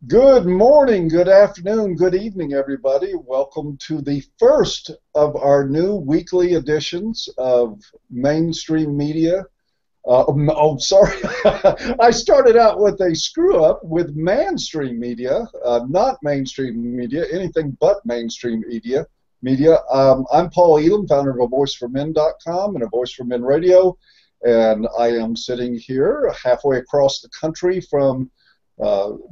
Good morning, good afternoon, good evening, everybody. Welcome to the first of our new weekly editions of Mainstream Media. Sorry. I started out with a screw up with MANstream Media, not Mainstream Media, anything but Mainstream Media. I'm Paul Elam, founder of AVoiceForMen.com and A Voice for Men Radio, and I am sitting here halfway across the country from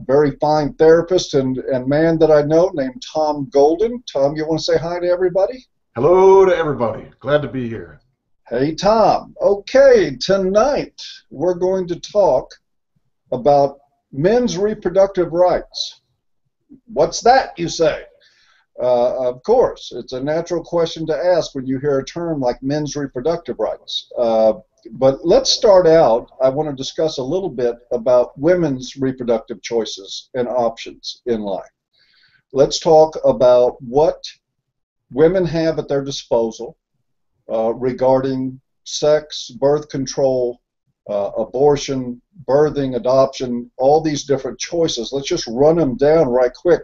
very fine therapist and man that I know named Tom Golden. Tom, you want to say hi to everybody? Hello to everybody. Glad to be here. Hey, Tom. Okay, tonight we're going to talk about men's reproductive rights. What's that, you say? Of course, it's a natural question to ask when you hear a term like men's reproductive rights. But let's start out. I want to discuss a little bit about women's reproductive choices and options in life. Let's talk about what women have at their disposal regarding sex, birth control, abortion, birthing, adoption, all these different choices. Let's just run them down right quick.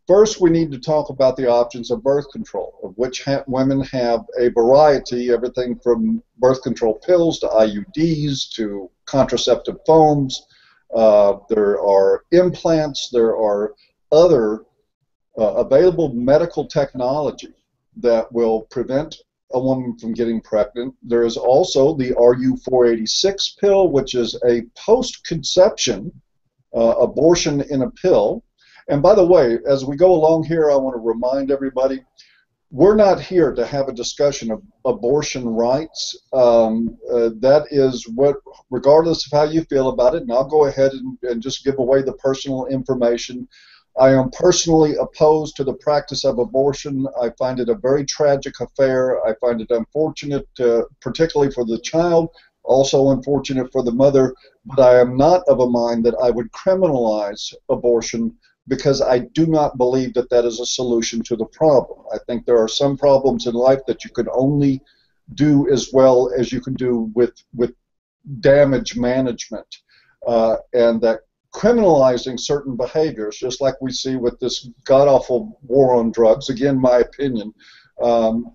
First, we need to talk about the options of birth control, of which women have a variety, everything from birth control pills to IUDs to contraceptive foams. There are implants. There are other available medical technology that will prevent a woman from getting pregnant. There is also the RU486 pill, which is a post-conception abortion in a pill. And by the way, as we go along here, I want to remind everybody, we're not here to have a discussion of abortion rights. That is what, regardless of how you feel about it, and I'll go ahead and just give away the personal information. I am personally opposed to the practice of abortion. I find it a very tragic affair. I find it unfortunate, particularly for the child, also unfortunate for the mother, but I am not of a mind that I would criminalize abortion, because I do not believe that that is a solution to the problem. I think there are some problems in life that you can only do as well as you can do with damage management, and that criminalizing certain behaviors, just like we see with this god-awful war on drugs, again, my opinion,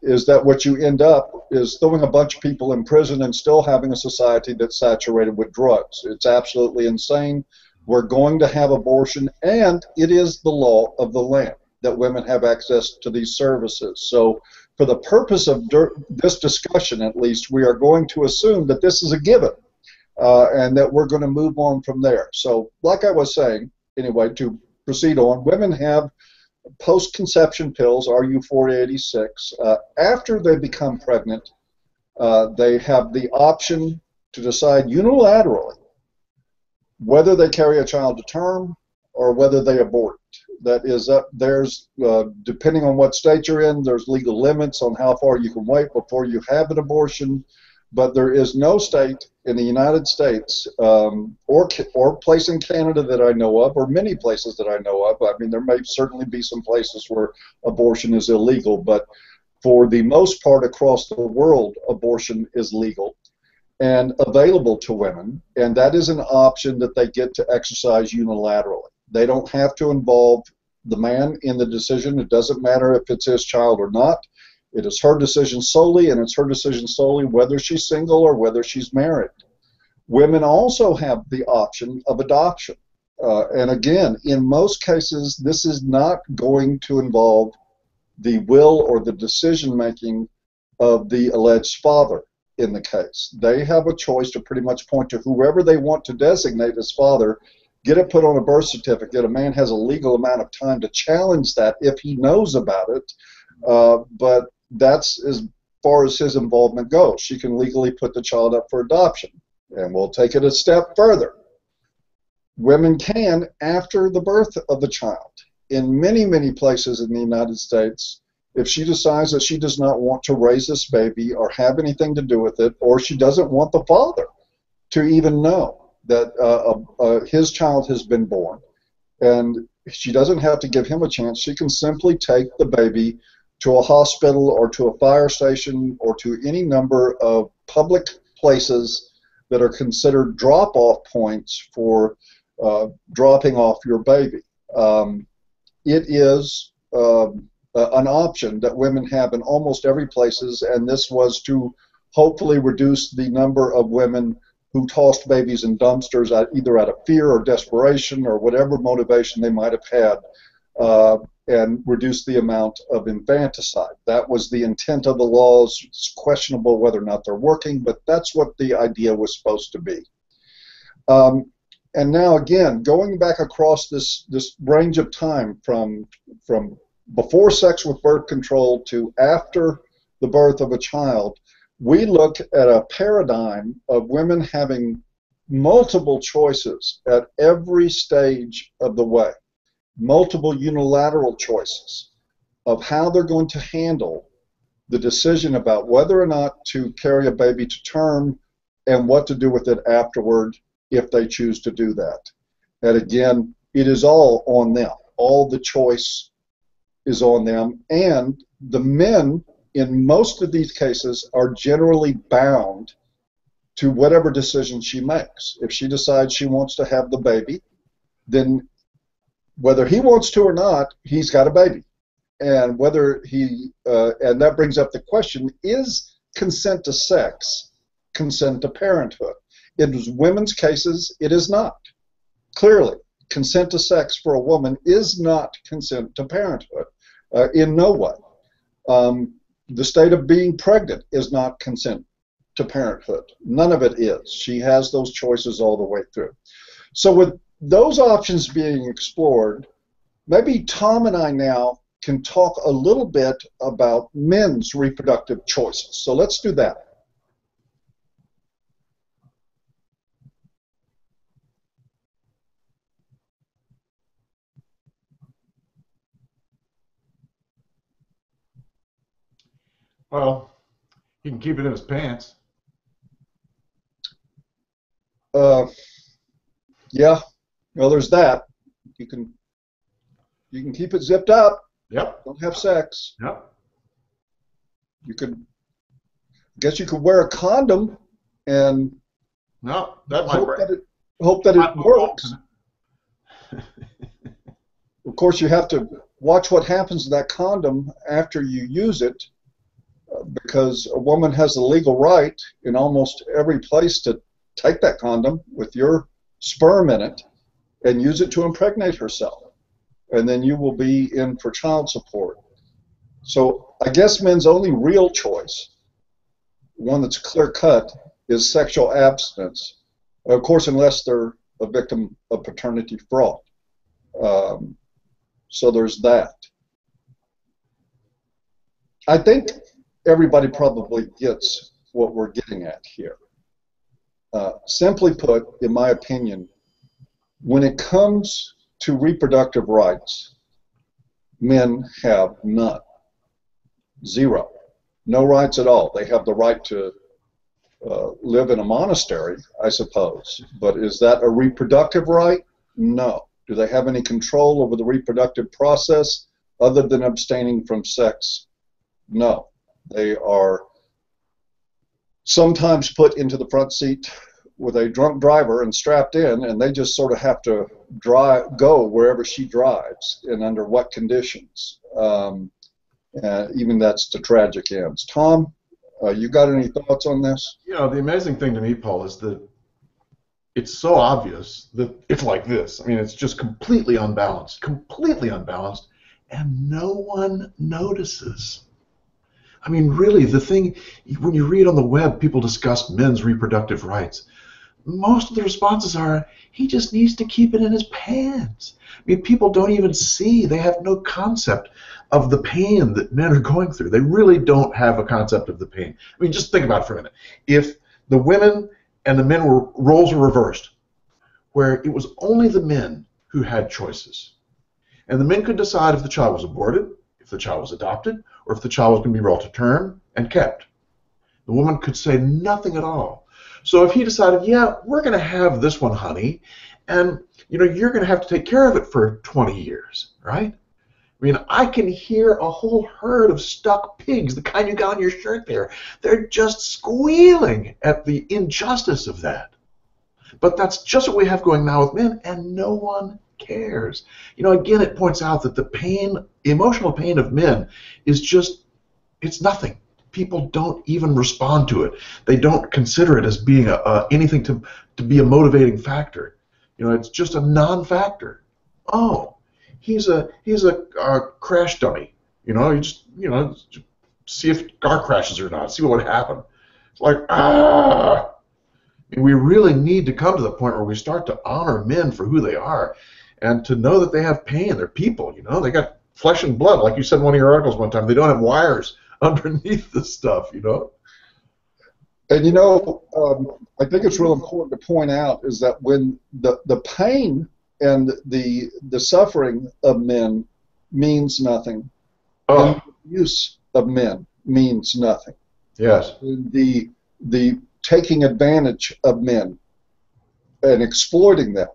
is that what you end up is throwing a bunch of people in prison and still having a society that's saturated with drugs. It's absolutely insane. We're going to have abortion, and it is the law of the land that women have access to these services. So for the purpose of this discussion, at least, we are going to assume that this is a given, and that we're going to move on from there. So like I was saying, anyway, to proceed on, women have post-conception pills, RU486. After they become pregnant, they have the option to decide unilaterally whether they carry a child to term or whether they abort. That is, there's, depending on what state you're in, there's legal limits on how far you can wait before you have an abortion, but there is no state in the United States or place in Canada that I know of, or many places that I know of. I mean, there may certainly be some places where abortion is illegal, but for the most part across the world, abortion is legal and available to women, and that is an option that they get to exercise unilaterally. They don't have to involve the man in the decision. It doesn't matter if it's his child or not. It is her decision solely, and it's her decision solely whether she's single or whether she's married. Women also have the option of adoption. And again, in most cases, this is not going to involve the will or the decision-making of the alleged father. In the case, they have a choice to pretty much point to whoever they want to designate as father, get it put on a birth certificate. A man has a legal amount of time to challenge that if he knows about it, but that's as far as his involvement goes. She can legally put the child up for adoption, and we'll take it a step further. Women can, after the birth of the child, in many, many places in the United States, if she decides that she does not want to raise this baby or have anything to do with it, or she doesn't want the father to even know that his child has been born, and she doesn't have to give him a chance, she can simply take the baby to a hospital or to a fire station or to any number of public places that are considered drop-off points for dropping off your baby. It is an option that women have in almost every places, and this was to hopefully reduce the number of women who tossed babies in dumpsters either out of fear or desperation or whatever motivation they might have had, and reduce the amount of infanticide. That was the intent of the laws. It's questionable whether or not they're working, but that's what the idea was supposed to be. And now again, going back across this range of time from before sex with birth control to after the birth of a child, we look at a paradigm of women having multiple choices at every stage of the way, multiple unilateral choices of how they're going to handle the decision about whether or not to carry a baby to term and what to do with it afterward if they choose to do that. And again, it is all on them. All the choice is on them, and the men in most of these cases are generally bound to whatever decision she makes. If she decides she wants to have the baby, then whether he wants to or not, he's got a baby. And whether and that brings up the question, is consent to sex consent to parenthood? In women's cases, it is not. Clearly, consent to sex for a woman is not consent to parenthood in no way. The state of being pregnant is not consent to parenthood. None of it is. She has those choices all the way through. So with those options being explored, maybe Tom and I now can talk a little bit about men's reproductive choices. So let's do that. Well, he can keep it in his pants. Yeah. Well, there's that. You can keep it zipped up. Yep. Don't have sex. Yep. You could, I guess you could wear a condom and No, that might hope that it works. Of course, you have to watch what happens to that condom after you use it, because a woman has the legal right in almost every place to take that condom with your sperm in it and use it to impregnate herself. And then you will be in for child support. So I guess men's only real choice, one that's clear-cut, is sexual abstinence. Of course, unless they're a victim of paternity fraud. So there's that. I think everybody probably gets what we're getting at here. Simply put, in my opinion, when it comes to reproductive rights, men have none. Zero. No rights at all. They have the right to live in a monastery, I suppose. But is that a reproductive right? No. Do they have any control over the reproductive process other than abstaining from sex? No. They are sometimes put into the front seat with a drunk driver and strapped in, and they just sort of have to go wherever she drives and under what conditions. Even that's to tragic ends. Tom, you got any thoughts on this? You know, the amazing thing to me, Paul, is that it's so obvious that it's like this. I mean, it's just completely unbalanced, and no one notices. I mean, really, the thing, when you read on the web, people discuss men's reproductive rights. Most of the responses are, he just needs to keep it in his pants. I mean, people don't even see, they have no concept of the pain that men are going through. They really don't have a concept of the pain. I mean, just think about it for a minute. If the women and the men roles were reversed, where it was only the men who had choices, and the men could decide if the child was aborted, if the child was adopted, or if the child was going to be brought to term and kept. The woman could say nothing at all. So if he decided, yeah, we're going to have this one, honey, and you're going to have to take care of it for 20 years, right? I mean, I can hear a whole herd of stuck pigs, the kind you got on your shirt there. They're just squealing at the injustice of that. But that's just what we have going now with men, and no one cares. You know, again, it points out that the pain, emotional pain of men is just, it's nothing. People don't even respond to it. They don't consider it as being anything to be a motivating factor. You know, it's just a non-factor. Oh, he's a crash dummy. You know, just see if car crashes or not. See what would happen. It's like, ah. And we really need to come to the point where we start to honor men for who they are, and to know that they have pain. They're people. You know, they got flesh and blood, like you said in one of your articles one time. They don't have wires underneath this stuff. You know. And you know, I think it's real important to point out is that when the pain and the suffering of men means nothing, and the abuse of men means nothing. Yes. The taking advantage of men and exploiting them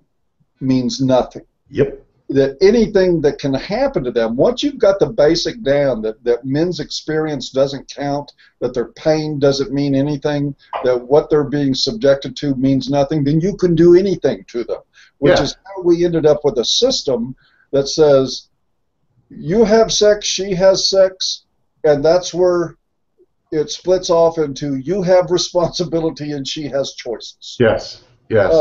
means nothing. Yep. That anything that can happen to them, once you've got the basic down that men's experience doesn't count, that their pain doesn't mean anything, that what they're being subjected to means nothing, then you can do anything to them, which is how we ended up with a system that says you have sex, she has sex, and that's where it splits off into you have responsibility and she has choices. Yes. Yes.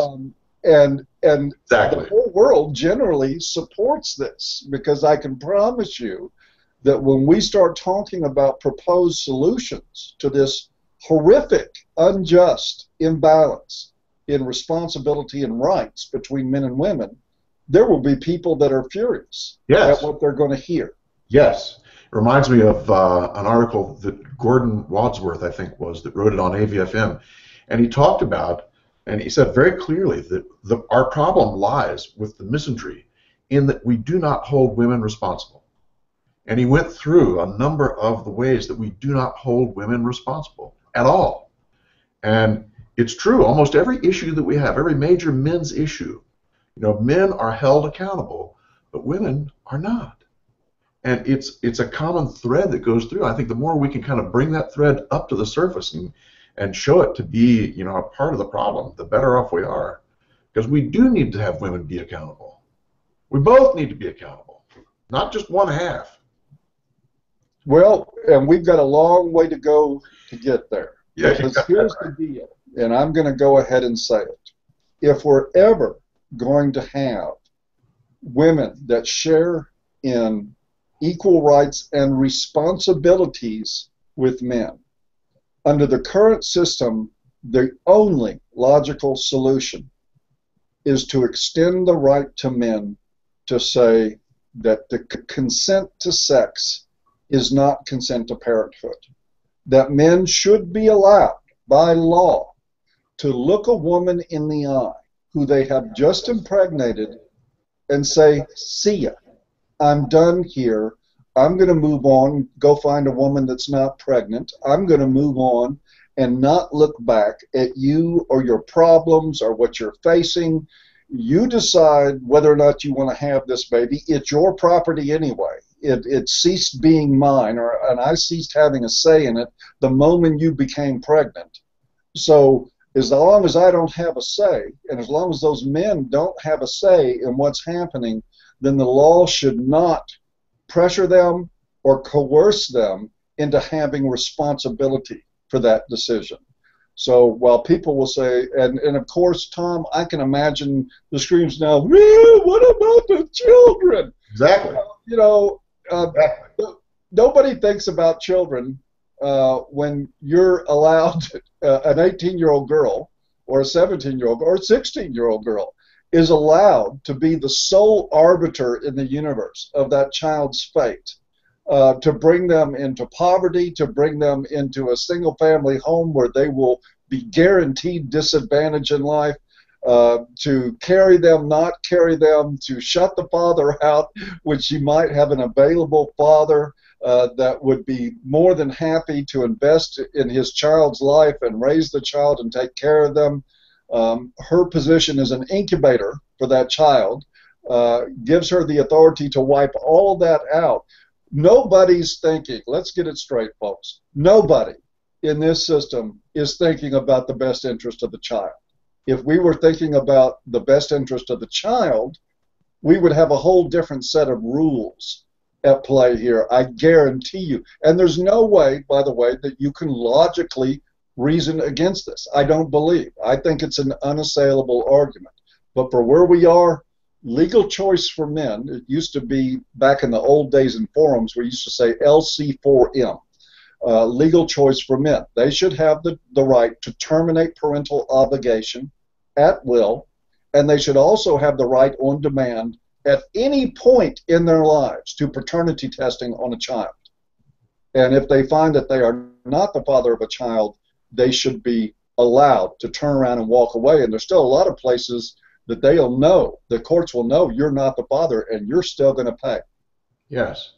And exactly. The whole world generally supports this, because I can promise you that when we start talking about proposed solutions to this horrific, unjust imbalance in responsibility and rights between men and women, there will be people that are furious at what they're going to hear. Yes. It reminds me of an article that Gordon Wadsworth, I think, that wrote it on AVFM, and he talked about, and he said very clearly that our problem lies with the misandry in that we do not hold women responsible. And he went through a number of the ways that we do not hold women responsible at all. And it's true, almost every issue that we have, every major men's issue, you know, men are held accountable, but women are not. And it's a common thread that goes through. I think the more we can kind of bring that thread up to the surface and show it to be, you know, a part of the problem, the better off we are. Because we do need to have women be accountable. We both need to be accountable, not just one half. Well, and we've got a long way to go to get there. Yeah, because here's the deal, and I'm going to go ahead and say it. If we're ever going to have women that share in equal rights and responsibilities with men, under the current system, the only logical solution is to extend the right to men to say that the consent to sex is not consent to parenthood. That men should be allowed by law to look a woman in the eye who they have just impregnated and say, see ya, I'm done here. I'm going to move on, go find a woman that's not pregnant. I'm going to move on and not look back at you or your problems or what you're facing. You decide whether or not you want to have this baby. It's your property anyway. It ceased being mine, and I ceased having a say in it the moment you became pregnant. So as long as I don't have a say, and as long as those men don't have a say in what's happening, then the law should not pressure them or coerce them into having responsibility for that decision. So while people will say, and of course, Tom, I can imagine the screams now, what about the children? Exactly. You know, nobody thinks about children when you're allowed an 18-year-old girl or a 17-year-old or a 16-year-old girl is allowed to be the sole arbiter in the universe of that child's fate, to bring them into poverty, to bring them into a single-family home where they will be guaranteed disadvantage in life, to carry them, not carry them, to shut the father out, which you might have an available father that would be more than happy to invest in his child's life and raise the child and take care of them. Her position as an incubator for that child gives her the authority to wipe all of that out. Nobody's thinking, let's get it straight, folks, nobody in this system is thinking about the best interest of the child. if we were thinking about the best interest of the child, we would have a whole different set of rules at play here, I guarantee you. And there's no way, by the way, that you can logically reason against this. I don't believe. I think it's an unassailable argument. But for where we are, legal choice for men, it used to be back in the old days in forums, we used to say LC4M, legal choice for men. They should have the right to terminate parental obligation at will, and they should also have the right on demand at any point in their lives to paternity testing on a child. And if they find that they are not the father of a child, they should be allowed to turn around and walk away. And there's still a lot of places that they'll know, the courts will know you're not the father and you're still going to pay. Yes,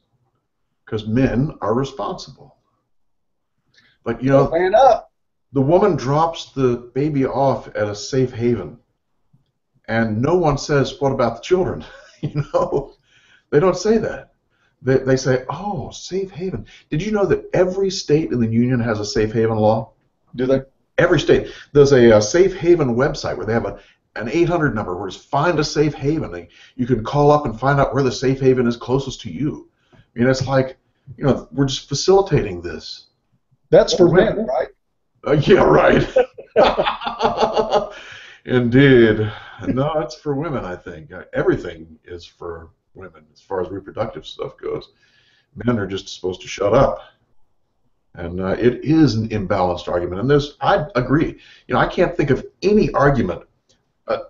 because men are responsible. But, you know, man up. The woman drops the baby off at a safe haven, and no one says, what about the children? You know, they don't say that. They say, oh, safe haven. Did you know that every state in the union has a safe haven law? Do they? Every state. There's a safe haven website where they have an 800 number where it's find a safe haven. You can call up and find out where the safe haven is closest to you. I mean, it's like, you know, we're just facilitating this. That's for men, right? Yeah, right. Indeed. No, it's for women, I think. Everything is for women as far as reproductive stuff goes. Men are just supposed to shut up. And it is an imbalanced argument. And I agree. You know, I can't think of any argument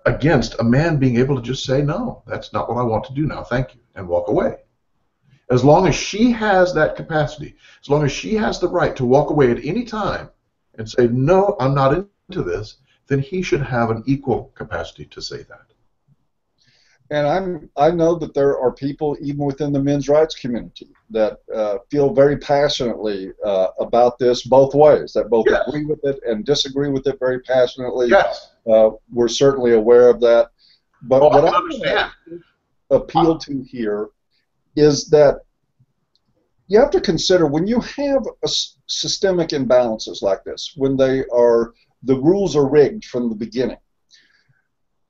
against a man being able to just say, no, that's not what I want to do now, thank you, and walk away. As long as she has that capacity, as long as she has the right to walk away at any time and say, no, I'm not into this, then he should have an equal capacity to say that. And I know that there are people, even within the men's rights community, that feel very passionately about this both ways, that both yes. agree with it and disagree with it very passionately. Yes. We're certainly aware of that. But well, what I understand. Appeal to here is that you have to consider when you have systemic imbalances like this, when the rules are rigged from the beginning,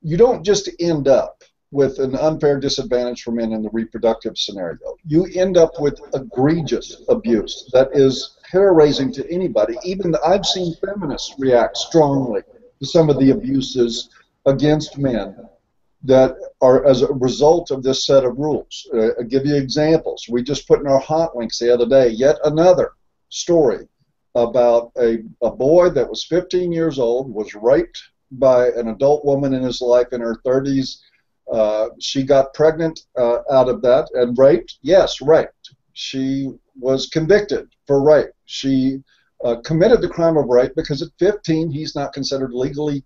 you don't just end up with an unfair disadvantage for men in the reproductive scenario. You end up with egregious abuse that is hair-raising to anybody. Even I've seen feminists react strongly to some of the abuses against men that are as a result of this set of rules. I'll give you examples. We just put in our hot links the other day yet another story about a boy that was 15 years old, was raped by an adult woman in his life in her 30s. She got pregnant out of that and raped. Yes, raped. She was convicted for rape. She committed the crime of rape because at 15 he's not considered legally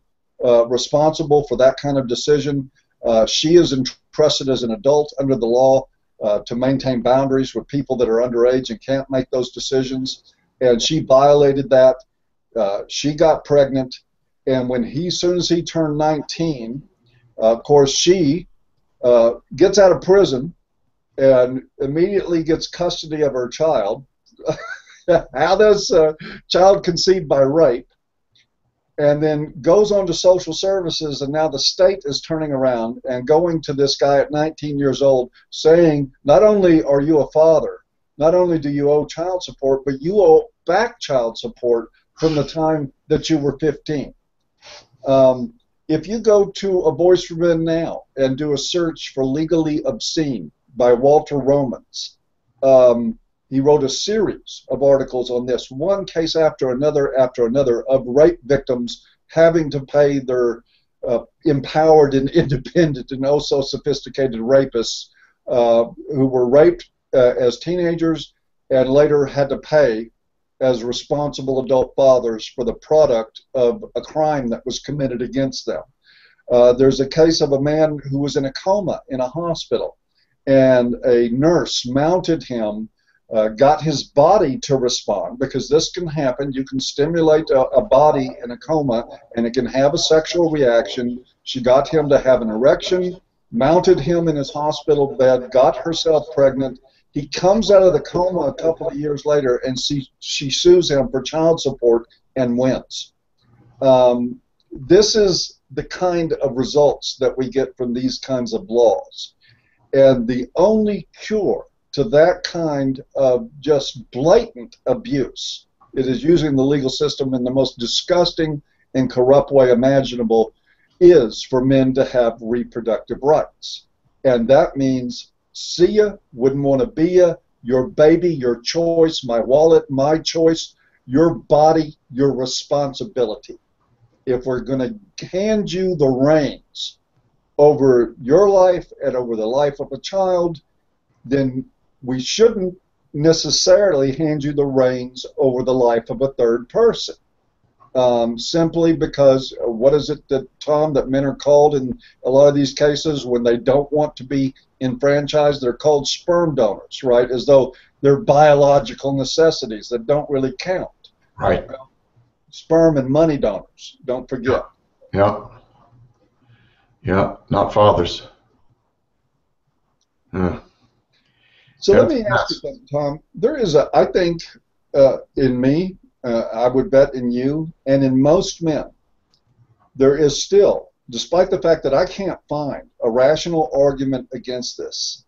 responsible for that kind of decision. She is entrusted as an adult under the law to maintain boundaries with people that are underage and can't make those decisions. And she violated that. She got pregnant. And when as soon as he turned 19, of course, she gets out of prison and immediately gets custody of her child. How does child conceived by rape? And then goes on to social services, and now the state is turning around and going to this guy at 19 years old saying, not only are you a father, not only do you owe child support, but you owe back child support from the time that you were 15. If you go to A Voice for Men now and do a search for Legally Obscene by Walter Romans, he wrote a series of articles on this, one case after another, of rape victims having to pay their empowered and independent and oh so sophisticated rapists who were raped as teenagers and later had to pay as responsible adult fathers for the product of a crime that was committed against them. There's a case of a man who was in a coma in a hospital, and a nurse mounted him, got his body to respond, because this can happen. You can stimulate a body in a coma, and it can have a sexual reaction. She got him to have an erection, mounted him in his hospital bed, got herself pregnant. He comes out of the coma a couple of years later, and she sues him for child support and wins. This is the kind of results that we get from these kinds of laws. And the only cure to that kind of just blatant abuse, it is using the legal system in the most disgusting and corrupt way imaginable, is for men to have reproductive rights. And that means, see ya, wouldn't want to be ya, your baby, your choice, my wallet, my choice, your body, your responsibility. If we're going to hand you the reins over your life and over the life of a child, then we shouldn't necessarily hand you the reins over the life of a third person. Simply because, what is it that, Tom, that men are called in a lot of these cases when they don't want to be enfranchised? They're called sperm donors, right? As though they're biological necessities that don't really count. Right. Sperm and money donors, don't forget. Yeah. Yeah, not fathers. So let me ask you something, Tom. There is I think, in me, I would bet in you, and in most men, there is still, despite the fact that I can't find a rational argument against this,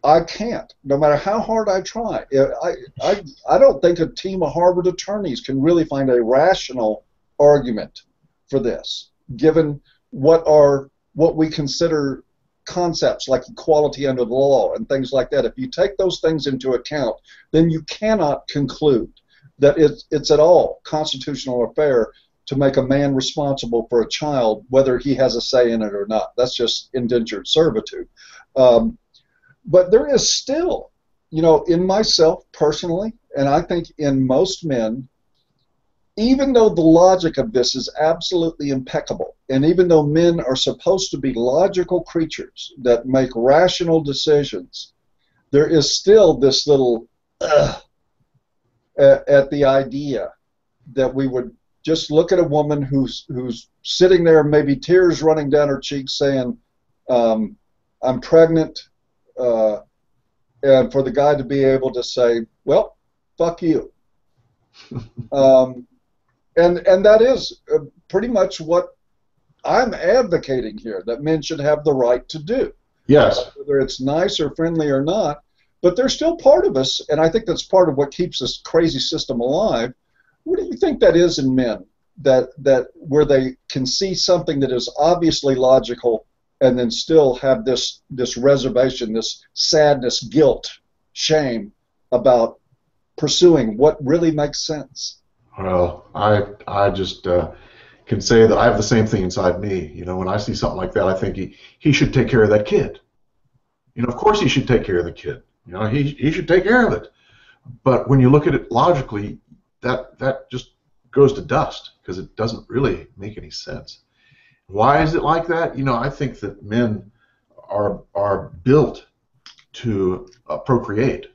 I can't, no matter how hard I try. I don't think a team of Harvard attorneys can really find a rational argument for this, given what we consider concepts like equality under the law and things like that. If you take those things into account, then you cannot conclude that it's at all constitutional or fair to make a man responsible for a child, whether he has a say in it or not. That's just indentured servitude. But there is still, in myself personally, and I think in most men, even though the logic of this is absolutely impeccable, and even though men are supposed to be logical creatures that make rational decisions, there is still this little at the idea that we would just look at a woman who's sitting there, maybe tears running down her cheeks, saying, I'm pregnant, and for the guy to be able to say, well, fuck you. And that is pretty much what I'm advocating here, that men should have the right to do. Yes. Whether it's nice or friendly or not, but they're still part of us, and I think that's part of what keeps this crazy system alive. What do you think that is in men, that where they can see something that is obviously logical and then still have this reservation, this sadness, guilt, shame about pursuing what really makes sense? Well, I just can say that I have the same thing inside me. When I see something like that, I think he should take care of that kid. Of course he should take care of the kid. He should take care of it. But when you look at it logically, that just goes to dust because it doesn't really make any sense. Why is it like that? I think that men are built to procreate.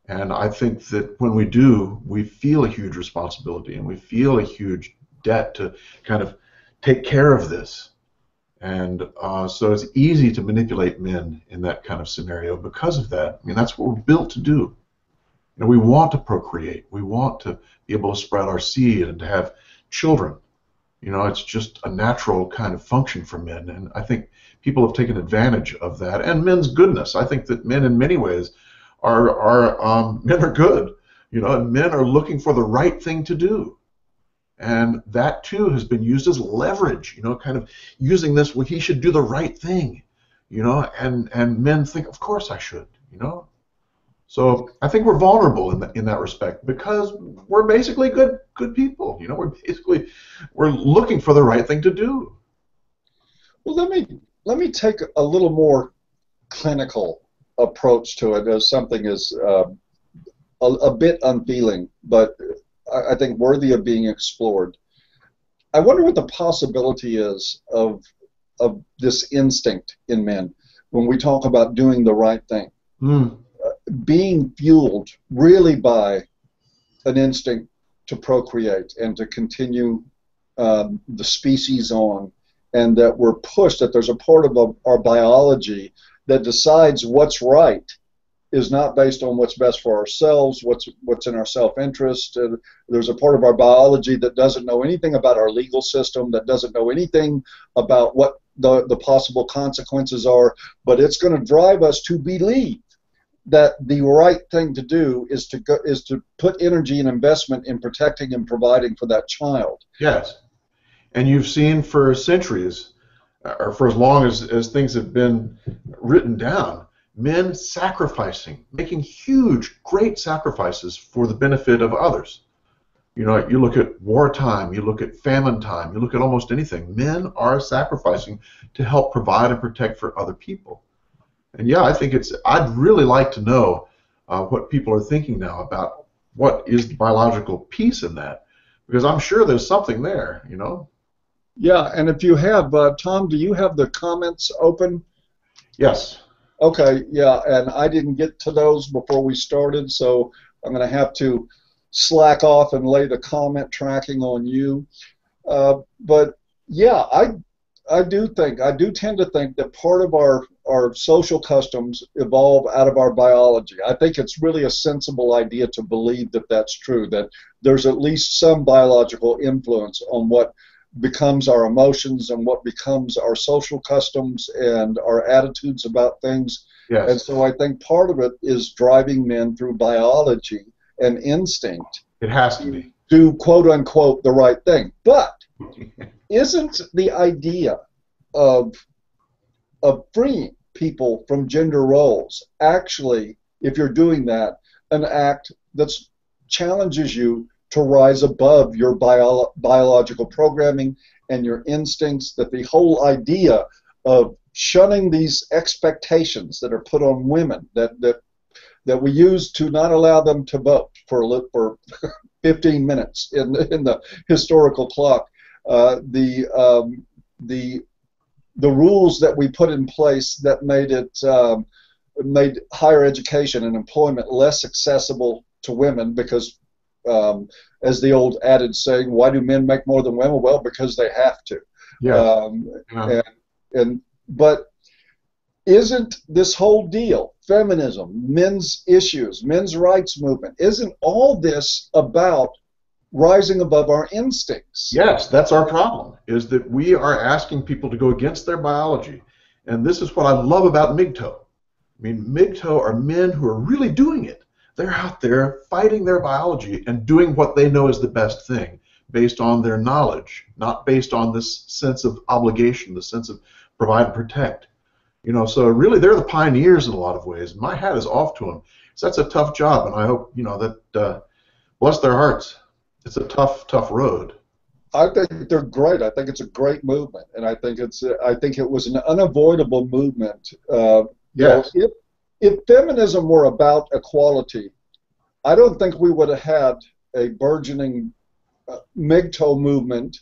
And I think that when we do, we feel a huge responsibility and we feel a huge debt to kind of take care of this. And so it's easy to manipulate men in that kind of scenario because of that. I mean, that's what we're built to do. We want to procreate. We want to be able to spread our seed and to have children. It's just a natural kind of function for men. And I think people have taken advantage of that. And men's goodness. I think that men in many ways men are good, and men are looking for the right thing to do. And that too has been used as leverage, kind of using this, well, he should do the right thing, and men think, of course I should, So I think we're vulnerable in that respect because we're basically good people, we're looking for the right thing to do. Well, let me take a little more clinical approach to it, as something is a bit unfeeling, but I think worthy of being explored. I wonder what the possibility is of this instinct in men when we talk about doing the right thing, being fueled really by an instinct to procreate and to continue the species on, and that we're pushed, that there's a part of our biology that decides what's right is not based on what's best for ourselves, what's in our self-interest. There's a part of our biology that doesn't know anything about our legal system, that doesn't know anything about what the possible consequences are, but it's going to drive us to believe that the right thing to do is to put energy and investment in protecting and providing for that child. Yes. And you've seen for centuries, or for as long as things have been written down, men sacrificing, making huge, great sacrifices for the benefit of others. You know, you look at wartime, you look at famine time, you look at almost anything. Men are sacrificing to help provide and protect for other people. And yeah, I think I'd really like to know what people are thinking now about what is the biological piece in that, because I'm sure there's something there, you know. Yeah, and if you have, Tom, do you have the comments open? Yes. Okay, yeah, and I didn't get to those before we started, so I'm going to have to slack off and lay the comment tracking on you. But yeah, I do tend to think that part of our social customs evolve out of our biology. I think it's really a sensible idea to believe that that's true, that there's at least some biological influence on what becomes our emotions and what becomes our social customs and our attitudes about things. Yes. And so I think part of it is driving men through biology and instinct. It has to be. Do quote unquote the right thing. But isn't the idea of freeing people from gender roles actually, if you're doing that, an act that challenges you to rise above your biological programming and your instincts, that the whole idea of shunning these expectations that are put on women that we use to not allow them to vote for 15 minutes in the historical clock, the rules that we put in place that made higher education and employment less accessible to women because, as the old adage saying, why do men make more than women? Well, because they have to. Yeah. But isn't this whole deal, feminism, men's issues, men's rights movement, isn't all this about rising above our instincts? Yes, that's our problem, is that we are asking people to go against their biology. And this is what I love about MGTOW. I mean, MGTOW are men who are really doing it. They're out there fighting their biology and doing what they know is the best thing based on their knowledge, not based on this sense of obligation, the sense of provide and protect. You know, so really they're the pioneers in a lot of ways. My hat is off to them. So that's a tough job, and I hope, you know, that, bless their hearts, it's a tough, tough road. I think they're great. I think it's a great movement, and I think it was an unavoidable movement. Yes. You know, if feminism were about equality, I don't think we would have had a burgeoning MGTOW movement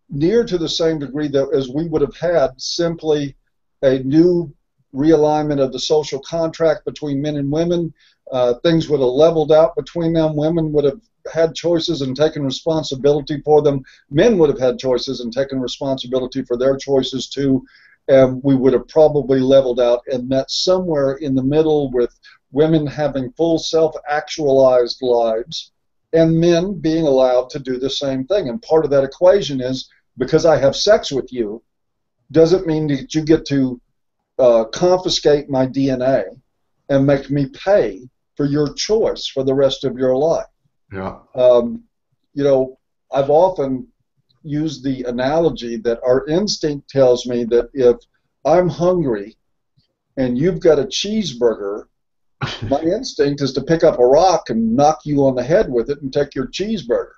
near to the same degree that as we would have had simply a new realignment of the social contract between men and women. Things would have leveled out between them. Women would have had choices and taken responsibility for them. Men would have had choices and taken responsibility for their choices too. And we would have probably leveled out and met somewhere in the middle, with women having full self-actualized lives and men being allowed to do the same thing. And part of that equation is, because I have sex with you doesn't mean that you get to confiscate my DNA and make me pay for your choice for the rest of your life. Yeah. You know, I've often used the analogy that our instinct tells me that if I'm hungry and you've got a cheeseburger, my instinct is to pick up a rock and knock you on the head with it and take your cheeseburger.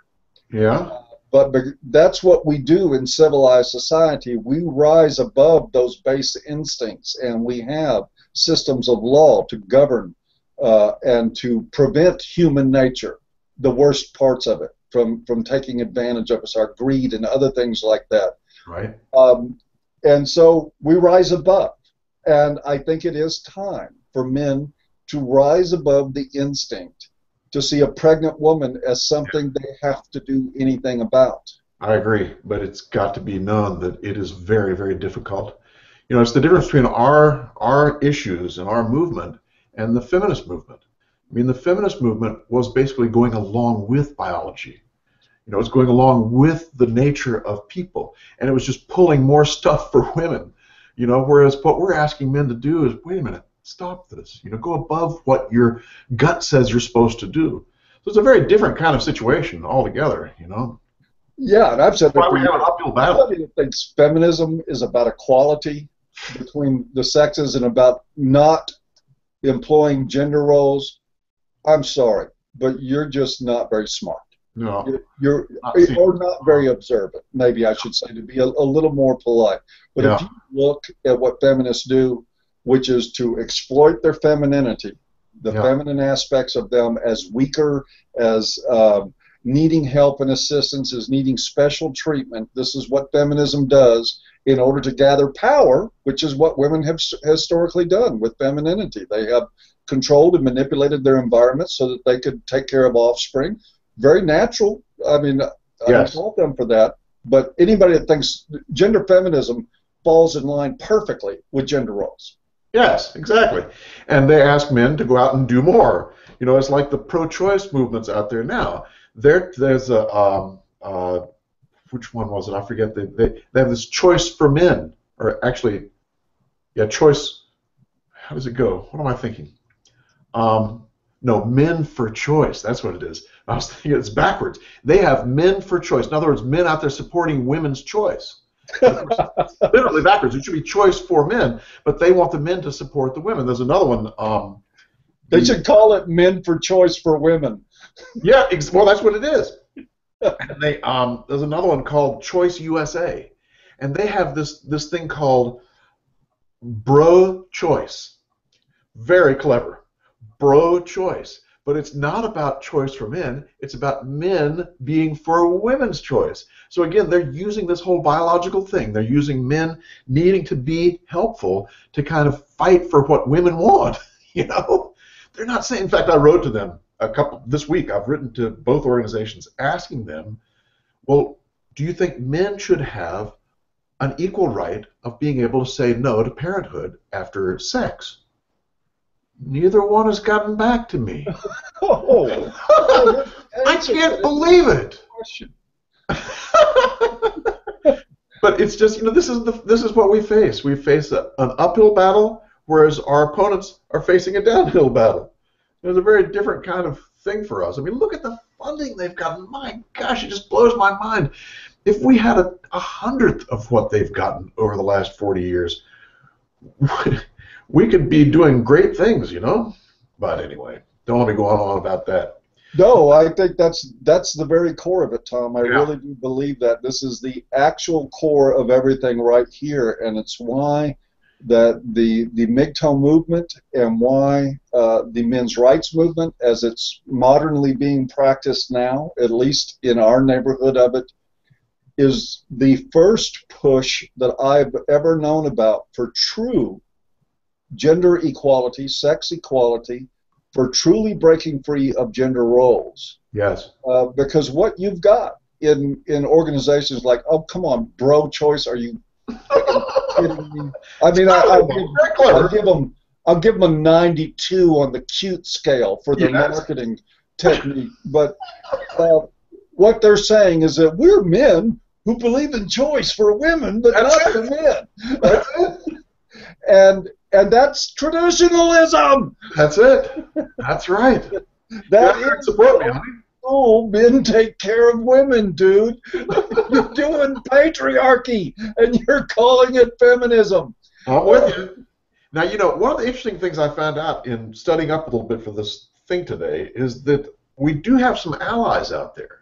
Yeah. But that's what we do in civilized society. We rise above those base instincts, and we have systems of law to govern and to prevent human nature, the worst parts of it, from taking advantage of us, our greed and other things like that. Right. And so we rise above. And I think it is time for men to rise above the instinct to see a pregnant woman as something they have to do anything about. I agree, but it's got to be known that it is very, very difficult. You know, it's the difference between our issues and our movement and the feminist movement. I mean, the feminist movement was basically going along with biology. You know, it's going along with the nature of people, and it was just pulling more stuff for women. You know, whereas what we're asking men to do is, wait a minute, stop this. You know, go above what your gut says you're supposed to do. So it's a very different kind of situation altogether. You know. Yeah, and I've said why we have an uphill battle. Somebody that thinks feminism is about equality between the sexes and about not employing gender roles, I'm sorry, but you're just not very smart. No. You're or not very observant, maybe I should say, to be a little more polite. But if you look at what feminists do, which is to exploit their femininity, the feminine aspects of them as weaker, as needing help and assistance, as needing special treatment. This is what feminism does in order to gather power, which is what women have historically done with femininity. They have controlled and manipulated their environment so that they could take care of offspring. Very natural. I mean, I don't fault them for that. But anybody that thinks gender feminism falls in line perfectly with gender roles. Yes, exactly. And they ask men to go out and do more. You know, it's like the pro-choice movements out there now. There's a which one was it? I forget. They have this choice for men, or actually, choice. How does it go? What am I thinking? No, men for choice. That's what it is. I was thinking it's backwards. They have men for choice. In other words, men out there supporting women's choice. Literally backwards. It should be choice for men, but they want the men to support the women. There's another one. They should call it men for choice for women. Yeah, well, that's what it is. And they there's another one called Choice USA, and they have this thing called Bro Choice. Very clever, Bro Choice. But it's not about choice for men. It's about men being for women's choice. So again, they're using this whole biological thing. They're using men needing to be helpful to kind of fight for what women want. You know, they're not saying. In fact, I wrote to them this week. I've written to both organizations asking them, well, do you think men should have an equal right of being able to say no to parenthood after sex? Neither one has gotten back to me. I can't believe it. But it's just, you know, this is what we face. We face an uphill battle, whereas our opponents are facing a downhill battle. There's a very different kind of thing for us. I mean, look at the funding they've gotten. My gosh, it just blows my mind. If we had a 100th of what they've gotten over the last 40 years, we could be doing great things, you know. But anyway, don't want to go on about that. No, I think that's the very core of it, Tom. I really do believe that this is the actual core of everything right here, and it's why that the MGTOW movement and why the men's rights movement, as it's modernly being practiced now, at least in our neighborhood of it, is the first push that I've ever known about for true gender equality, sex equality, for truly breaking free of gender roles. Yes. Because what you've got in organizations like, oh, come on, bro choice, are you kidding me? I mean, I'll give them a 92 on the cute scale for their marketing technique. But what they're saying is that we're men who believe in choice for women, but not for men. That's it. And that's traditionalism. That's it. That's right. That is support me, honey. Oh, men take care of women, dude. You're doing patriarchy, and you're calling it feminism. I'm with you. Now, you know, one of the interesting things I found out in studying up a little bit for this thing today is that we do have some allies out there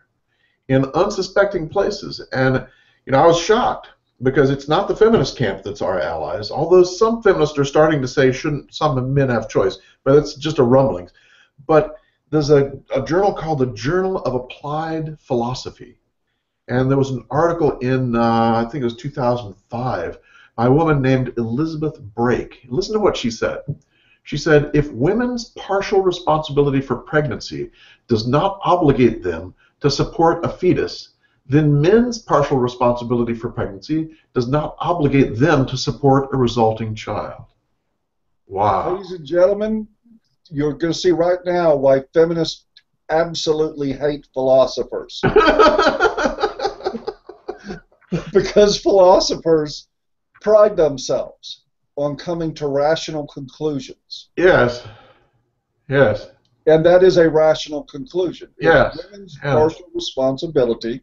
in unsuspecting places. And, you know, I was shocked because it's not the feminist camp that's our allies, although some feminists are starting to say shouldn't some men have choice, but it's just a rumbling. But there's a journal called the Journal of Applied Philosophy, and there was an article in, I think it was 2005, by a woman named Elizabeth Brake. Listen to what she said. She said, if women's partial responsibility for pregnancy does not obligate them to support a fetus, then men's partial responsibility for pregnancy does not obligate them to support a resulting child. Wow. Ladies and gentlemen, you're going to see right now why feminists absolutely hate philosophers. Because philosophers pride themselves on coming to rational conclusions. Yes. Yes. And that is a rational conclusion. Yes. If women's partial responsibility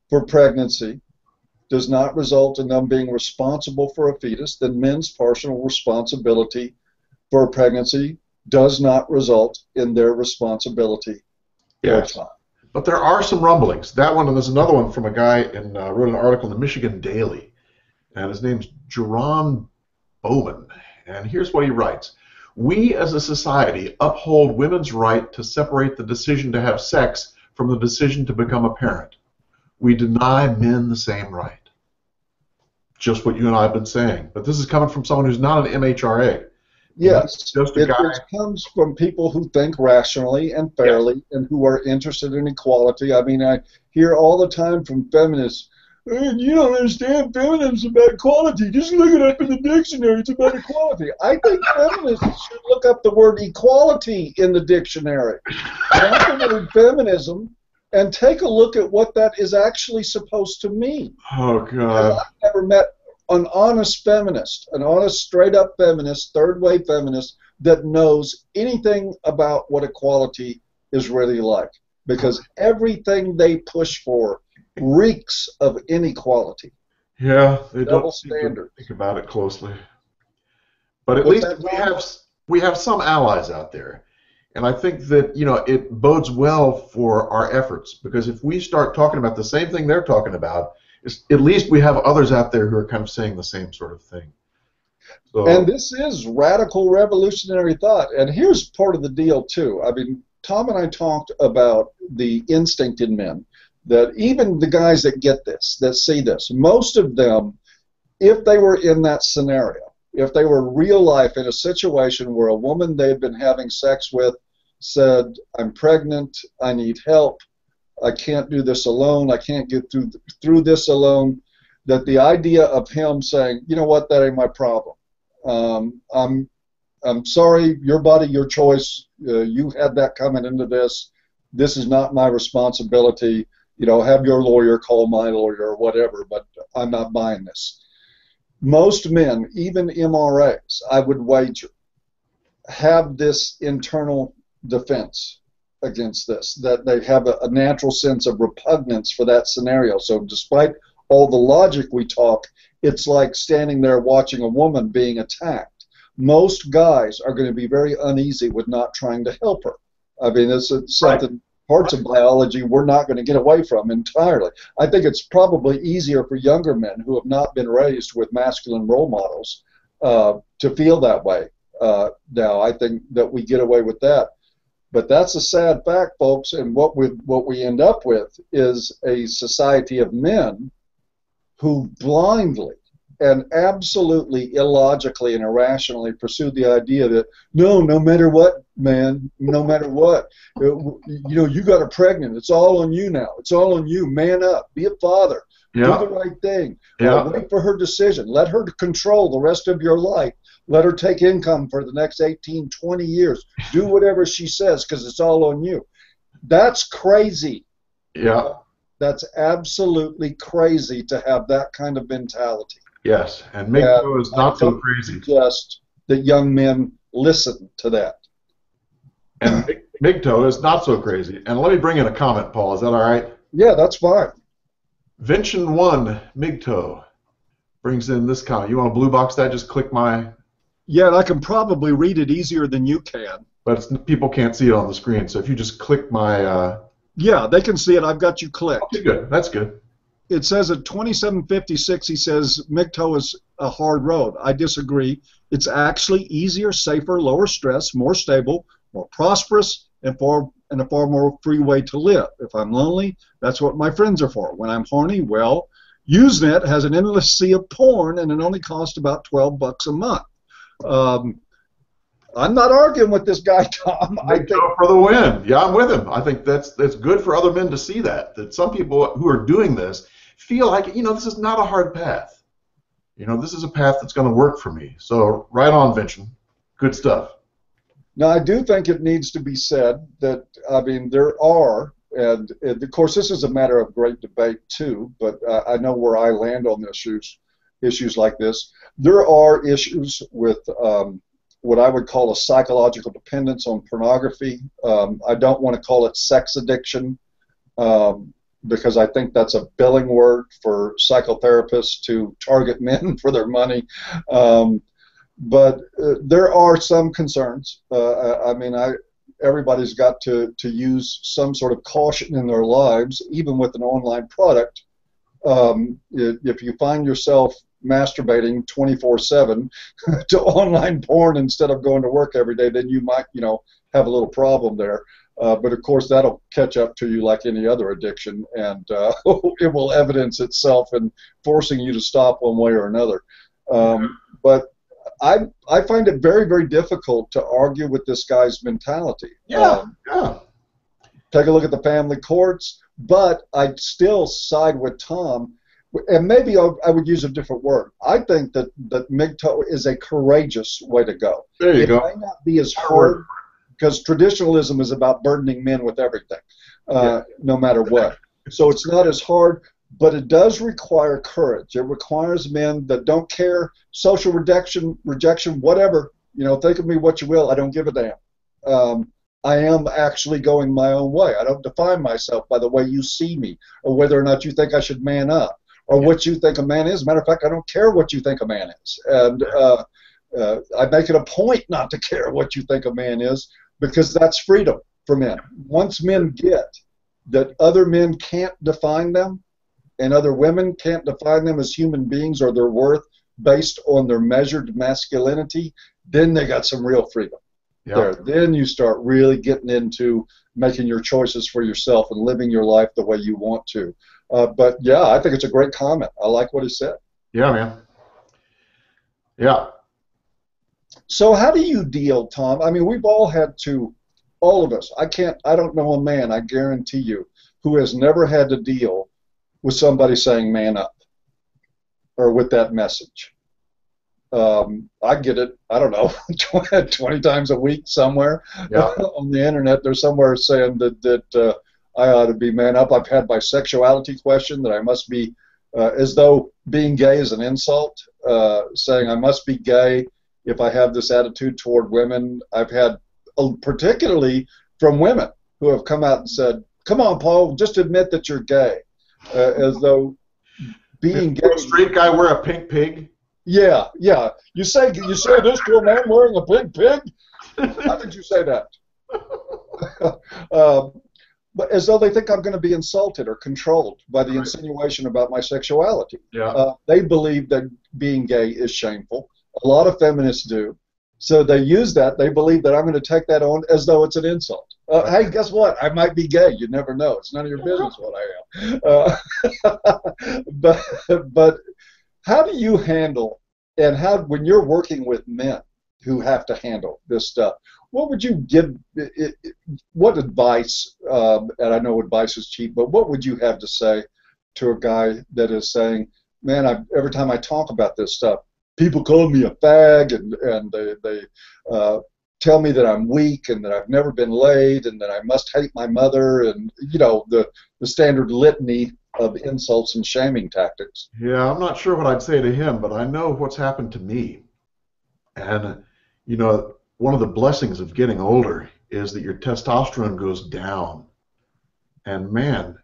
for pregnancy does not result in them being responsible for a fetus, then men's partial responsibility for a pregnancy does not result in their responsibility for a child. But there are some rumblings. That one, and there's another one from a guy in wrote an article in the Michigan Daily, and his name's Jerron Bowman. And here's what he writes. We as a society uphold women's right to separate the decision to have sex from the decision to become a parent. We deny men the same right. Just what you and I have been saying. But this is coming from someone who's not an MHRA. Yes, just a guy. It comes from people who think rationally and fairly and who are interested in equality. I mean, I hear all the time from feminists, you don't understand, feminism's about equality. Just look it up in the dictionary. It's about equality. I think feminists should look up the word equality in the dictionary. Not the word feminism, and take a look at what that is actually supposed to mean. Oh, God. I've never met an honest feminist, an honest, straight-up feminist, third-way feminist that knows anything about what equality is really like. Because everything they push for reeks of inequality. Yeah, they Double don't seem to standards. think about it closely. But at least we have some allies out there. And I think that, you know, it bodes well for our efforts, because if we start talking about the same thing they're talking about, at least we have others out there who are kind of saying the same sort of thing. So, and this is radical revolutionary thought. And here's part of the deal, too. I mean, Tom and I talked about the instinct in men, that even the guys that get this, that see this, most of them, if they were in that scenario, if they were real life in a situation where a woman they'd been having sex with said, I'm pregnant, I need help, I can't do this alone, I can't get through this alone, that the idea of him saying, you know what, that ain't my problem. I'm sorry, your body, your choice, you had that coming into this. This is not my responsibility. You know, have your lawyer call my lawyer or whatever, but I'm not buying this. Most men, even MRAs, I would wager, have this internal defense against this, that they have a natural sense of repugnance for that scenario. So despite all the logic we talk, it's like standing there watching a woman being attacked. Most guys are going to be very uneasy with not trying to help her. I mean, it's something, parts of biology we're not going to get away from entirely. I think it's probably easier for younger men who have not been raised with masculine role models to feel that way now. I think that we get away with that. But that's a sad fact, folks, and what we end up with is a society of men who blindly and absolutely illogically and irrationally pursue the idea that, no matter what, man, no matter what, you know, you got her pregnant. It's all on you now. It's all on you. Man up. Be a father. Yeah. Do the right thing. Yeah. Wait for her decision. Let her control the rest of your life. Let her take income for the next 18, 20 years. Do whatever she says because it's all on you. That's crazy. Yeah. That's absolutely crazy to have that kind of mentality. Yes, and MGTOW is not so crazy. Just that young men listen to that. And MGTOW is not so crazy. And let me bring in a comment, Paul. Is that all right? Yeah, that's fine. Vention1 MGTOW brings in this comment. You want to blue box that? Just click my... Yeah, and I can probably read it easier than you can. But people can't see it on the screen, so if you just click my... Yeah, they can see it. I've got you clicked. Okay, good. That's good. It says at 2756, he says, MGTOW is a hard road. I disagree. It's actually easier, safer, lower stress, more stable, more prosperous, and a far more free way to live. If I'm lonely, that's what my friends are for. When I'm horny, well, Usenet has an endless sea of porn, and it only costs about $12 a month. I'm not arguing with this guy, Tom. MGTOW for the win. Yeah, I'm with him. I think that's good for other men to see that some people who are doing this feel like, you know, this is not a hard path. You know, this is a path that's going to work for me. So right on, Vention. Good stuff. Now, I do think it needs to be said that, I mean, there are, and of course this is a matter of great debate too, but I know where I land on issues like this. There are issues with what I would call a psychological dependence on pornography. I don't want to call it sex addiction, because I think that's a billing word for psychotherapists to target men for their money. But there are some concerns. I mean, everybody's got to use some sort of caution in their lives, even with an online product. If you find yourself masturbating 24/7 to online porn instead of going to work every day, then you might, have a little problem there. But of course, that'll catch up to you like any other addiction, and it will evidence itself in forcing you to stop one way or another. But I find it very, very difficult to argue with this guy's mentality. Yeah. Take a look at the family courts, but I'd still side with Tom, and maybe I would use a different word. I think that MGTOW is a courageous way to go. There you go. It may not be as hard, because traditionalism is about burdening men with everything, no matter what. So it's not as hard, but it does require courage. It requires men that don't care, social rejection, whatever. Think of me what you will. I don't give a damn. I am actually going my own way. I don't define myself by the way you see me, or whether or not you think I should man up, or what you think a man is. Matter of fact, I don't care what you think a man is. And I make it a point not to care what you think a man is, because that's freedom for men. Once men get that other men can't define them, and other women can't define them as human beings or their worth based on their measured masculinity, then they got some real freedom there. Then you start really getting into making your choices for yourself and living your life the way you want to. But yeah, I think it's a great comment. I like what he said. Yeah, man. Yeah. So how do you deal, Tom? I mean, we've all had to, all of us. I don't know a man, I guarantee you, who has never had to deal with somebody saying man up, or with that message. I get it, I don't know, 20 times a week somewhere on the internet. There's somewhere saying that I ought to be man up. I've had my sexuality questioned, that I must be, as though being gay is an insult, saying I must be gay if I have this attitude toward women. I've had, particularly from women, who have come out and said, come on, Paul, just admit that you're gay. As though being gay. A straight guy wear a pink pig? Yeah. You say this to a man wearing a pink pig? How did you say that? But as though they think I'm going to be insulted or controlled by the insinuation about my sexuality. They believe that being gay is shameful. A lot of feminists do. So they use that. They believe that I'm going to take that on as though it's an insult. Hey, guess what? I might be gay. You never know. It's none of your business what I am. But how do you handle, and when you're working with men who have to handle this stuff, what would you give, what advice, and I know advice is cheap, but what would you have to say to a guy that is saying, man, every time I talk about this stuff, people call me a fag, and they tell me that I'm weak, and that I've never been laid, and that I must hate my mother, and the standard litany of insults and shaming tactics. Yeah, I'm not sure what I'd say to him, but I know what's happened to me. And one of the blessings of getting older is that your testosterone goes down. And man,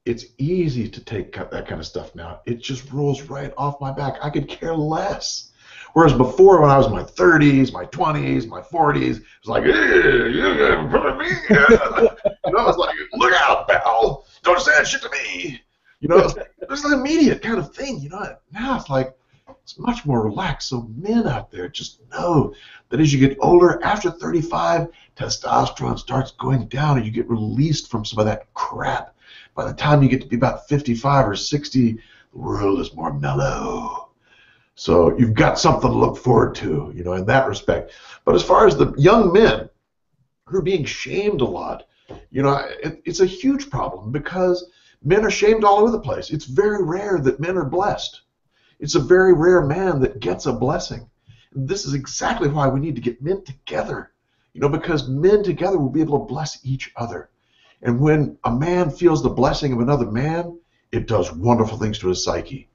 it's easy to take that kind of stuff now. It just rolls right off my back. I could care less. Whereas before, when I was in my 30s, my 20s, my 40s, it was like, hey, you got put me. It's like, look out, pal. Don't say that shit to me. There's an immediate kind of thing. Now it's like, it's much more relaxed. So men out there, just know that as you get older, after 35, testosterone starts going down, and you get released from some of that crap. By the time you get to be about 55 or 60, the world is more mellow. So you've got something to look forward to, in that respect. But as far as the young men who are being shamed a lot, it's a huge problem, because men are shamed all over the place. It's very rare that men are blessed. It's a very rare man that gets a blessing. And this is exactly why we need to get men together. You know, because men together will be able to bless each other. And when a man feels the blessing of another man, it does wonderful things to his psyche.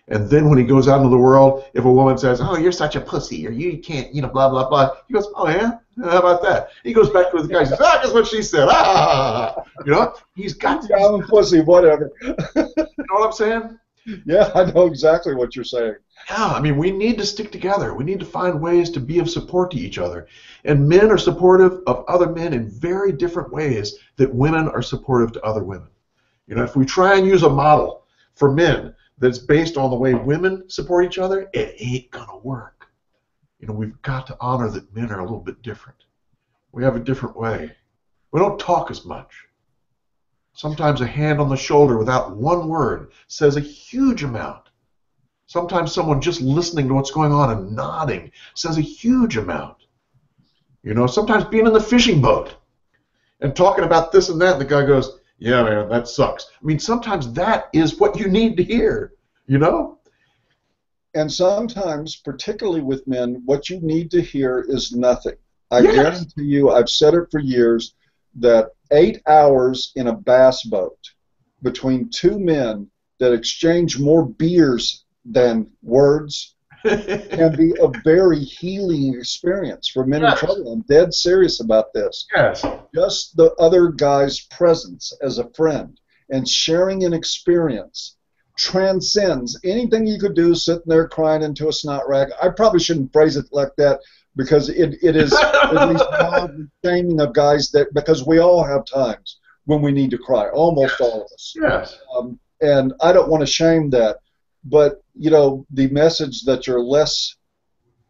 And then when he goes out into the world, if a woman says, "Oh, you're such a pussy," or "You can't," you know, blah, blah, blah, he goes, "Oh, yeah? How about that?" He goes back to the guy and says, "Ah, that's what she said." Ah, you know, he's got to. I'm a pussy, whatever. You know what I'm saying? Yeah, I know exactly what you're saying. Yeah, I mean, we need to stick together. We need to find ways to be of support to each other. And men are supportive of other men in very different ways that women are supportive to other women. You know, if we try and use a model for men that's based on the way women support each other, it ain't going to work. You know, we've got to honor that men are a little bit different. We have a different way. We don't talk as much. Sometimes a hand on the shoulder without one word says a huge amount. Sometimes someone just listening to what's going on and nodding says a huge amount. You know, sometimes being in the fishing boat and talking about this and that, and the guy goes, "Yeah, man, that sucks." I mean, sometimes that is what you need to hear, you know? And sometimes, particularly with men, what you need to hear is nothing. I Yes. guarantee you, I've said it for years, that 8 hours in a bass boat between two men that exchange more beers than words can be a very healing experience for men in Yes. trouble. I'm dead serious about this. Yes. Just the other guy's presence as a friend and sharing an experience transcends anything you could do sitting there crying into a snot rag. I probably shouldn't phrase it like that, because it is at least mildly shaming of guys, that because we all have times when we need to cry, almost all of us. Yes. And I don't want to shame that, but you know, the message that you're less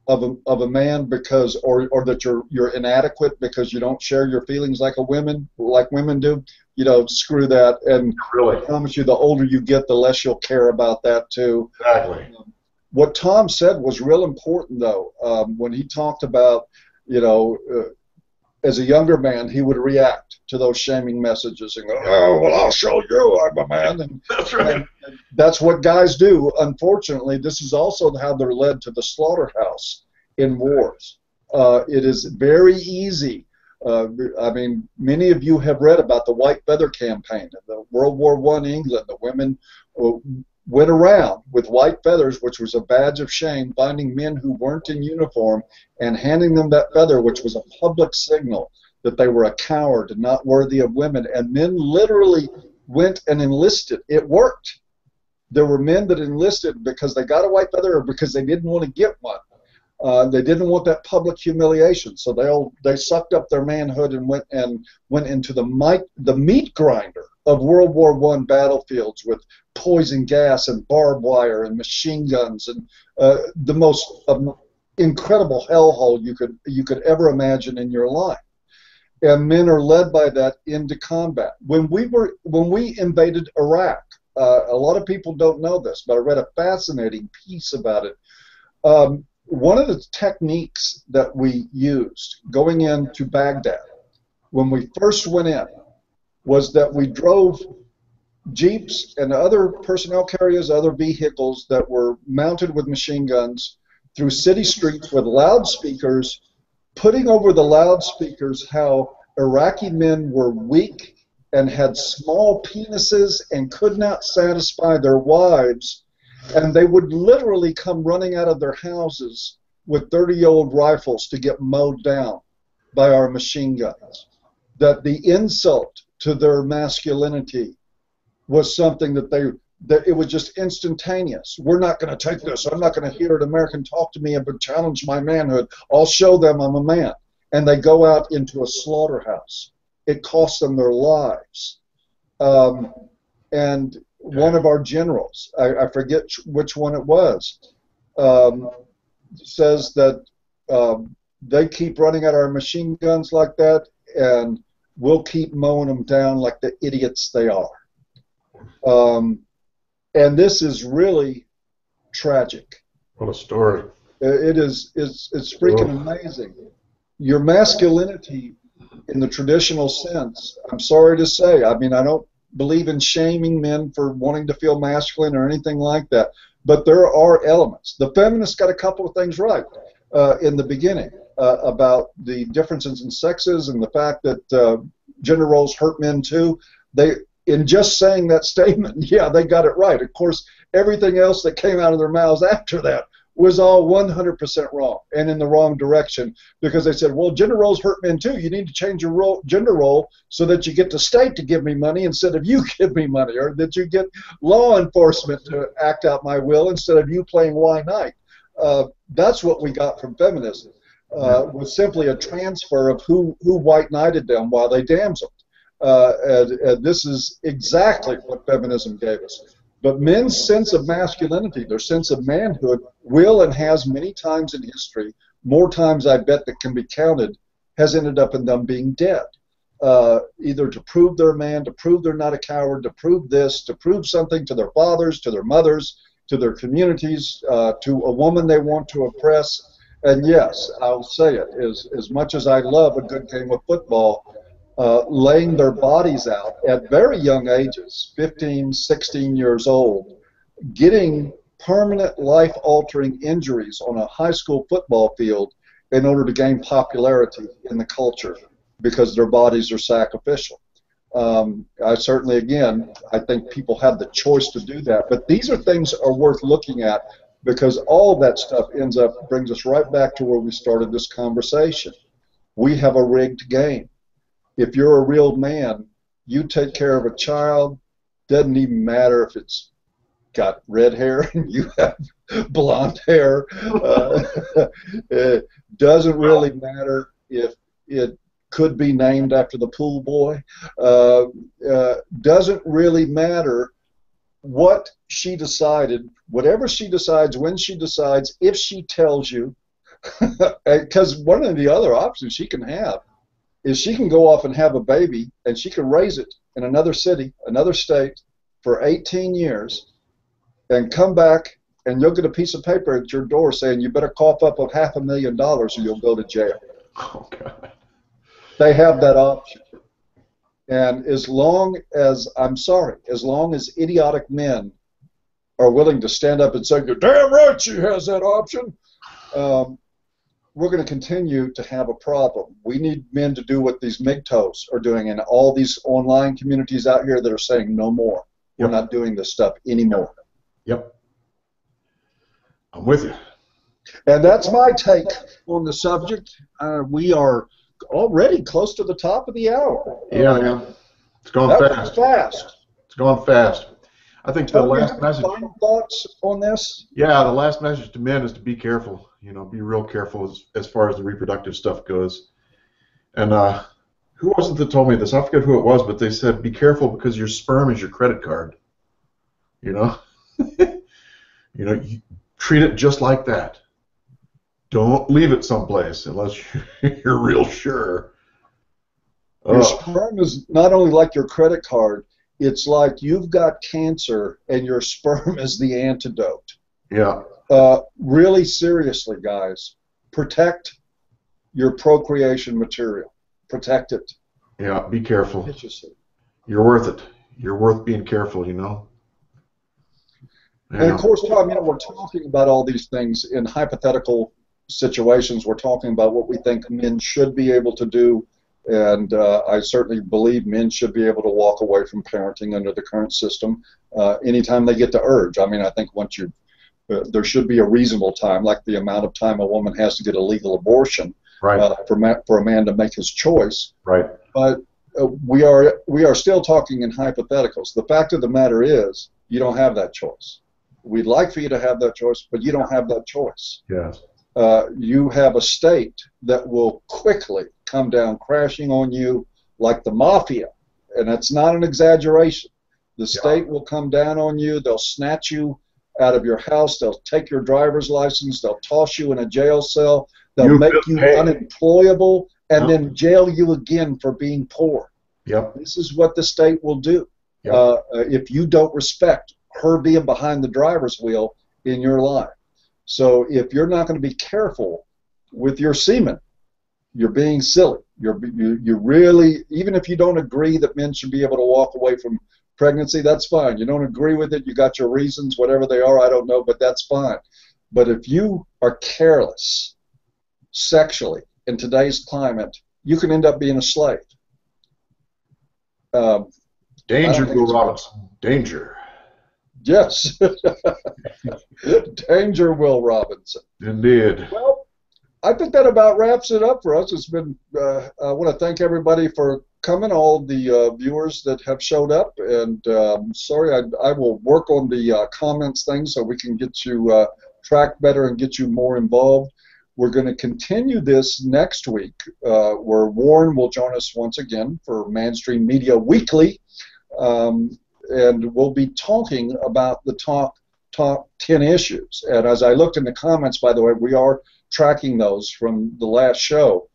of a man because, or that you're inadequate because you don't share your feelings like women do, you know, screw that. And Really. I promise you, the older you get, the less you'll care about that too. Exactly. What Tom said was real important, though, when he talked about, you know, as a younger man, he would react to those shaming messages and go, "Oh, well, I'll show you I'm a man." And That's right. and that's what guys do. Unfortunately, this is also how they're led to the slaughterhouse in wars. It is very easy. I mean, many of you have read about the White Feather Campaign in the World War I England. The women went around with white feathers, which was a badge of shame, finding men who weren't in uniform and handing them that feather, which was a public signal that they were a coward and not worthy of women. And men literally went and enlisted. It worked. There were men that enlisted because they got a white feather or because they didn't want to get one. They didn't want that public humiliation, so they sucked up their manhood and went into the meat grinder of World War I battlefields with poison gas and barbed wire and machine guns and the most incredible hellhole you could ever imagine in your life. And men are led by that into combat. When we invaded Iraq, a lot of people don't know this, but I read a fascinating piece about it. One of the techniques that we used going into Baghdad when we first went in was that we drove jeeps and other personnel carriers, other vehicles that were mounted with machine guns through city streets with loudspeakers, putting over the loudspeakers how Iraqi men were weak and had small penises and could not satisfy their wives, and they would literally come running out of their houses with 30-year-old rifles to get mowed down by our machine guns. That the insult to their masculinity was something that it was just instantaneous. We're not going to take this. I'm not going to hear an American talk to me and challenge my manhood. I'll show them I'm a man. And they go out into a slaughterhouse. It costs them their lives. And one of our generals, I forget which one it was, says that they keep running at our machine guns like that, and we'll keep mowing them down like the idiots they are. And this is really tragic. What a story. It's freaking amazing. Your masculinity in the traditional sense, I'm sorry to say, I mean, I don't believe in shaming men for wanting to feel masculine or anything like that, but there are elements. The feminists got a couple of things right in the beginning. about the differences in sexes and the fact that gender roles hurt men too. In just saying that statement, yeah, they got it right. Of course, everything else that came out of their mouths after that was all 100% wrong and in the wrong direction, because they said, well, gender roles hurt men too. You need to change your gender role so that you get the state to give me money instead of you give me money, or that you get law enforcement to act out my will instead of you playing why night. That's what we got from feminism, was simply a transfer of who white knighted them while they damseled. And this is exactly what feminism gave us. But men's sense of masculinity, their sense of manhood, will and has many times in history, more times I bet that can be counted, has ended up in them being dead. Either to prove they're a man, to prove they're not a coward, to prove this, to prove something to their fathers, to their mothers, to their communities, to a woman they want to oppress. And yes, I'll say it, as much as I love a good game of football, laying their bodies out at very young ages, 15, 16 years old, getting permanent life-altering injuries on a high school football field in order to gain popularity in the culture because their bodies are sacrificial. I certainly, again, I think people have the choice to do that, but these are things that are worth looking at, because all that stuff brings us right back to where we started this conversation. We have a rigged game. If you're a real man, you take care of a child. Doesn't even matter if it's got red hair and you have blonde hair. It doesn't really matter if it could be named after the pool boy. Doesn't really matter what she decided, whatever she decides, when she decides, if she tells you. Because one of the other options she can have is she can go off and have a baby, and she can raise it in another city, another state, for 18 years, and come back, and you'll get a piece of paper at your door saying you better cough up of $500,000 or you'll go to jail. Oh, God. They have that option. And as long as, I'm sorry, as long as idiotic men are willing to stand up and say, you're damn right she has that option, we're going to continue to have a problem. We need men to do what these MGTOWs are doing, and all these online communities out here that are saying no more. We're not doing this stuff anymore. Yep. I'm with you. And that's my take on the subject. We are already close to the top of the hour. Yeah, man. It's going fast. It's going fast. I think the last message. Final thoughts on this? Yeah, the last message to men is to be careful. You know, be real careful as far as the reproductive stuff goes. And who was it that told me this? I forget who it was, but they said, be careful because your sperm is your credit card. You know? You treat it just like that. Don't leave it someplace unless you're real sure. Your sperm is not only like your credit card, it's like you've got cancer and your sperm is the antidote. Yeah. Really seriously, guys, protect your procreation material. Protect it. Yeah, be careful. You're worth it. You're worth being careful, you know. Yeah. And of course, Tom, we're talking about all these things in hypothetical situations. We're talking about what we think men should be able to do, and I certainly believe men should be able to walk away from parenting under the current system anytime they get the urge. I mean, I think once there should be a reasonable time, like the amount of time a woman has to get a legal abortion, right, for a man to make his choice. Right. But we are still talking in hypotheticals. The fact of the matter is, you don't have that choice. We'd like for you to have that choice, but you don't have that choice. Yes. You have a state that will quickly come down crashing on you like the mafia, and that's not an exaggeration. The state will come down on you. They'll snatch you out of your house. They'll take your driver's license. They'll toss you in a jail cell. They'll make you unemployable and then jail you again for being poor. Yep. This is what the state will do if you don't respect her being behind the driver's wheel in your life. So if you're not going to be careful with your semen, you're being silly. You really, even if you don't agree that men should be able to walk away from pregnancy, that's fine. You don't agree with it, you got your reasons, whatever they are, I don't know, but that's fine. But if you are careless, sexually in today's climate, you can end up being a slave. Danger, Will Robinson. Danger. Yes. Danger, Will Robinson. Indeed. Well, I think that about wraps it up for us. It's been. I want to thank everybody for coming, all the viewers that have showed up, and sorry, I will work on the comments thing so we can get you tracked better and get you more involved. We're going to continue this next week, where Warren will join us once again for MANstream Media Weekly, and we'll be talking about the top 10 issues. And as I looked in the comments, by the way, we are tracking those from the last show.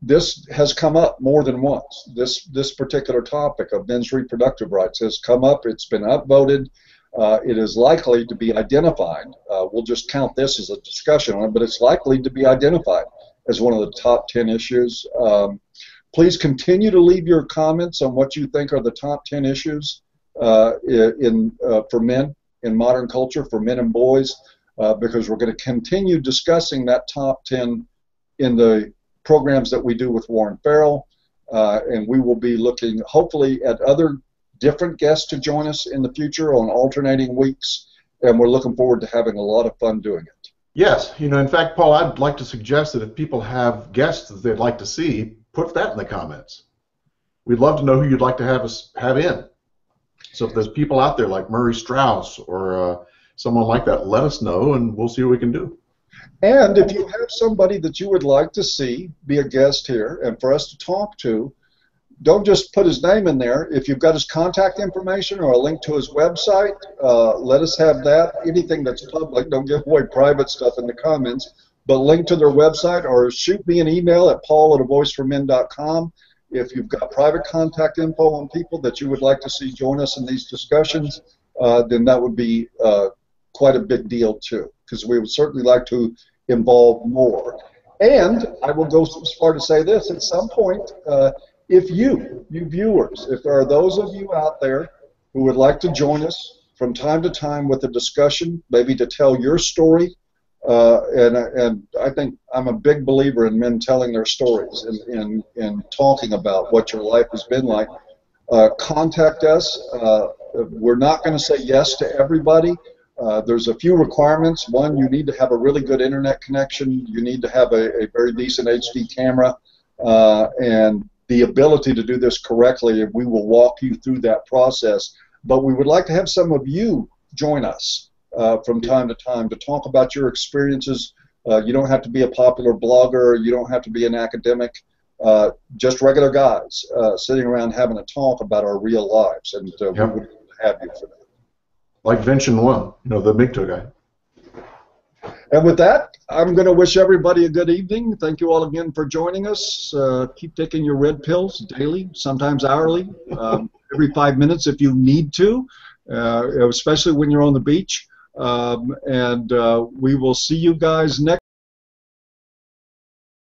This has come up more than once. This particular topic of men's reproductive rights has come up. It's been upvoted. It is likely to be identified. We'll just count this as a discussion on it, but it's likely to be identified as one of the top 10 issues. Please continue to leave your comments on what you think are the top 10 issues for men in modern culture, for men and boys, because we're going to continue discussing that top 10 in the programs that we do with Warren Farrell, and we will be looking hopefully at other different guests to join us in the future on alternating weeks, and we're looking forward to having a lot of fun doing it. Yes, in fact, Paul, I'd like to suggest that if people have guests that they'd like to see, put that in the comments. We'd love to know who you'd like to have in. So if there's people out there like Murray Strauss or someone like that, let us know, and we'll see what we can do. And if you have somebody that you would like to see be a guest here and for us to talk to, don't just put his name in there. If you've got his contact information or a link to his website, let us have that. Anything that's public, don't give away private stuff in the comments, but link to their website or shoot me an email at paul@avoiceformen.com. If you've got private contact info on people that you would like to see join us in these discussions, then that would be quite a big deal too, because we would certainly like to involve more. And I will go as far to say this, at some point, if you viewers, if there are those of you out there who would like to join us from time to time with a discussion, maybe to tell your story, and I think I'm a big believer in men telling their stories and talking about what your life has been like, contact us. We're not going to say yes to everybody. There's a few requirements. One, you need to have a really good internet connection. You need to have a very decent HD camera, and the ability to do this correctly, and we will walk you through that process. But we would like to have some of you join us from time to time to talk about your experiences. You don't have to be a popular blogger. You don't have to be an academic. Just regular guys sitting around having a talk about our real lives, and we would have you for that. Like Vincent One, the MGTOW guy. And with that, I'm going to wish everybody a good evening. Thank you all again for joining us. Keep taking your red pills daily, sometimes hourly, every 5 minutes if you need to, especially when you're on the beach. And we will see you guys next